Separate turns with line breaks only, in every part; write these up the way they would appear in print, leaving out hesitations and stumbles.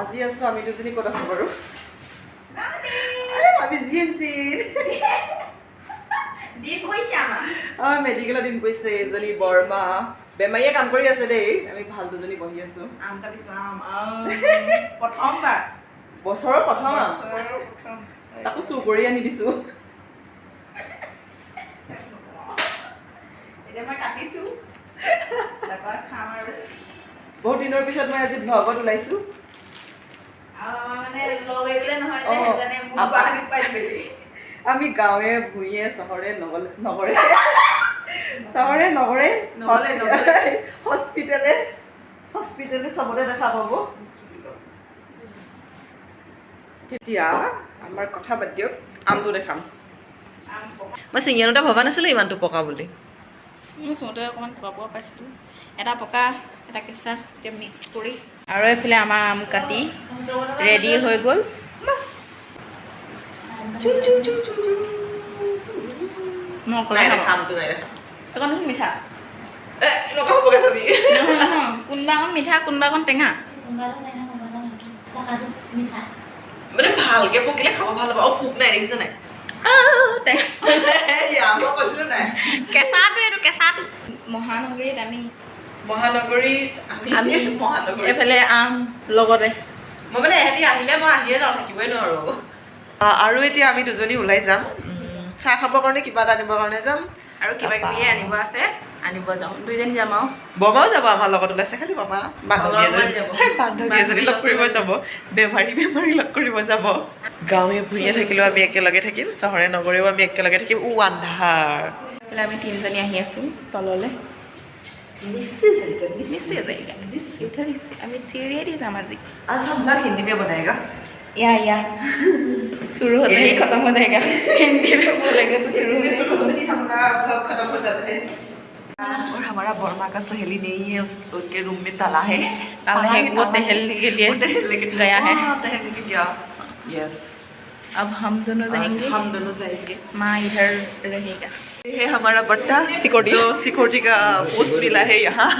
আজি আছো আমি দুজনী ক'ত আছো বাৰু আমি জিএমচি
দিন কৈছে আমাৰ
মেডিকেলৰ দিন কৈছে এজনী বৰমা বেমাৰীয়ে কাম কৰি আছে দেই আমি ভাল দুজনী বহি আছো
আম কাটিছো আম প্ৰথমবাৰ
বছৰৰ প্ৰথম তাকো চুৰ কৰি আনি দিছো
এতিয়া মই কাটিছো তাৰপৰা খাম আৰু
বহুত দিনৰ পিছত মই আজি ভ্লগত ওলাইছো
মানে লগ আহিলে নহয় যে সেইকাৰণে মোক গুৱাহাটীত পাই বেছি
আমি গাঁৱে ভূঞে চহৰে নগৰে হস্পিটেলে চবতে দেখা পাব তেতিয়া আমাৰ কথা বাদ দিয়ক আমটো দেখাম মই চিঙি আনোতে ভবা নাছিলোঁ ইমানটো পকা বুলি
মই চোঁতে অকণমান পকা পকা পাইছিলোঁ এটা পকা এটা কেঁচা এতিয়া মিক্স কৰি আৰু এইফালে আমাৰ আম কাটি ৰেডি হৈ গ'ল মই অকলে এখন মিঠা কোনোবা অকণ মিঠা কোনোবা অকণ টেঙা
মানে ভালকে পকিলে খাব ভাল হ'ব আৰু পোক নাই দেখিছে নাই
কেঁচাটো এইটো কেঁচাটো মহানগৰীত আমি এইফালে আম লগতে
মই মানে এহেঁতি আহিলে মই আহিয়ে যাওঁ থাকিবই নোৱাৰো আৰু এতিয়া আমি দুজনী ওলাই যাম চাহ খাবৰ কাৰণে কিবা এটা আনিবৰ কাৰণে যাম
আৰু কিবা কিবি আনিব আছে আনিব যাওঁ দুইজনী যাম আৰু
বৰমাও যাব আমাৰ লগত ওলাইছে খালি বৰমা বান্ধৱী এজনী লগ কৰিব যাব বেমাৰী লগ কৰিব যাব গাঁৱে ভূঞে থাকিলেও আমি একেলগে থাকিম চহৰে নগৰেও আমি একেলগে থাকিম আন্ধাৰ
আমি তিনিজনী আহি আছোঁ তললৈ इधर इससे अभी सीरियस समझी
आज हम लोग हिंदी में बनाएगा
या शुरू होते ही खत्म हो जाएगा हिंदी में बोलेंगे तो शुरू
में ही हमारा ब्लॉग खत्म हो जाता है और हमारा बर्मा का सहेली नहीं है उसके रूम में ताला है
वो टहलने के लिए गया है
टहलने के गया यस
अब हम दोनों
जाएंगे
माँ इधर रहेगा
ये है हमारा बट्टा जो सिक्योरिटी का पोस्ट मिला है यहाँ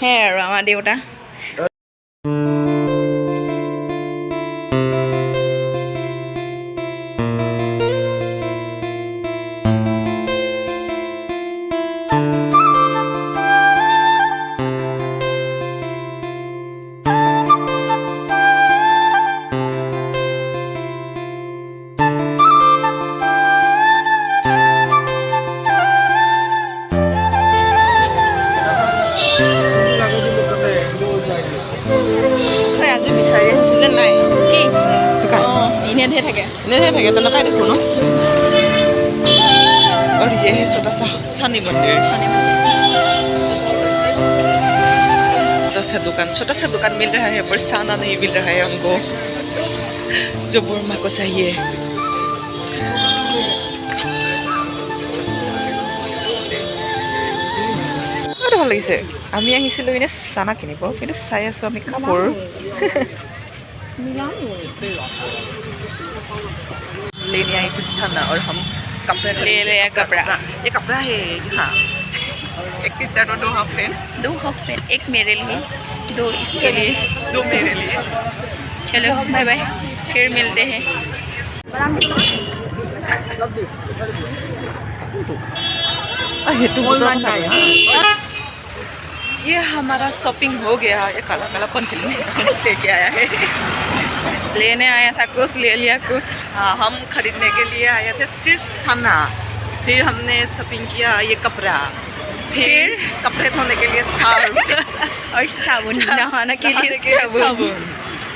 है रामा देवता इन्हें थे
তেনেকাই দেখো ন और ये है छोटा सा शनि मंदिर छोटा सा दुकान मिल रहा है पर साना नहीं मिल रहा है हमको जो बर्मा को चाहिए আৰু ভাল লাগিছে আমি আহিছিলোঁ এনে চানা কিনিব কিন্তু চাই আছোঁ আমি কাপোৰ लेने आए थे छाना और हम कपड़ा
ले लिया कपड़ा
ये कपड़ा है यहाँ एक टी शर्ट और दो हाफ पैंट
एक मेरे लिए दो इसके लिए
दो मेरे लिए
चलो बाय बाय फिर मिलते हैं ये हमारा शॉपिंग हो गया ये काला काला पंथी लेके आया है लेने आया था कुछ ले लिया कुछ
हाँ हम खरीदने के लिए आए थे सिर्फ खाना फिर हमने शॉपिंग किया ये कपड़ा फिर कपड़े धोने के लिए साबुन
और साबुन नहाने के लिए साबुन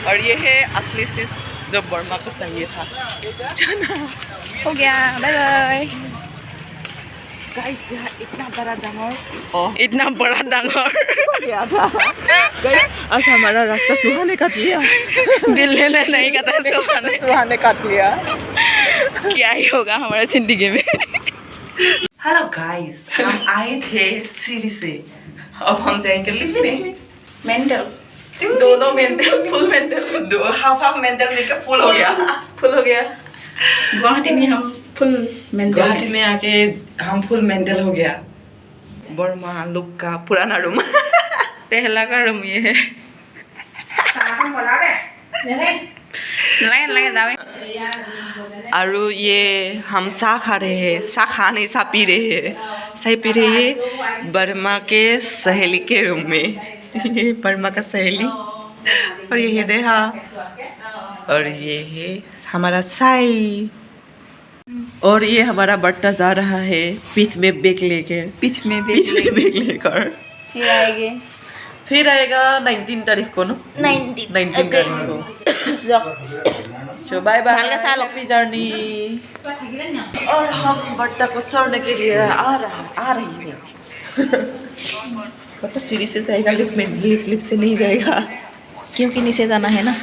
और ये है असली चीज जो बर्मा को चाहिए था
हो गया बाय बाय
गाइस यहाँ इतना बड़ा डांगर गया था आज हमारा रास्ता सुहाने काट लिया
बिल्ली ने नहीं काटा
सुहाने काट लिया
क्या ही होगा हमारे जिंदगी में
हेलो गाइस हम आए थे सीढ़ी से अब हम जाएंगे लिफ्ट में
मेंटल दो mental full mental
half mental मिलकर फुल हो गया
गुवाहाटी में हम फुल मेंटल
गुवाहाटी में आके हम फुल मेंटल हो गया बर्मा लोग का पुराना रूम
पहला का रूम ये है नालागे नालागे जावे
और ये हम चाह खा रहे हैं, चाह खा नहीं चाह पी रहे हैं, चाय पी रहे हैं बर्मा के सहेली के रूम में। ये बर्मा का सहेली और ये है देहा और ये है हमारा चाय और ये हमारा बट्टा जा रहा है पीठ में बैग लेकर,
पीठ में
बैग लेकर फिर आएगा 19 तारीख को ना 19 तारीख को। Bye bye happy journey. और हम बट्टा को सड़ने के लिए आ रही है। पापा सीढ़ी से जाएगा, लिफ्ट से नहीं जाएगा
क्योंकि नीचे जाना है ना।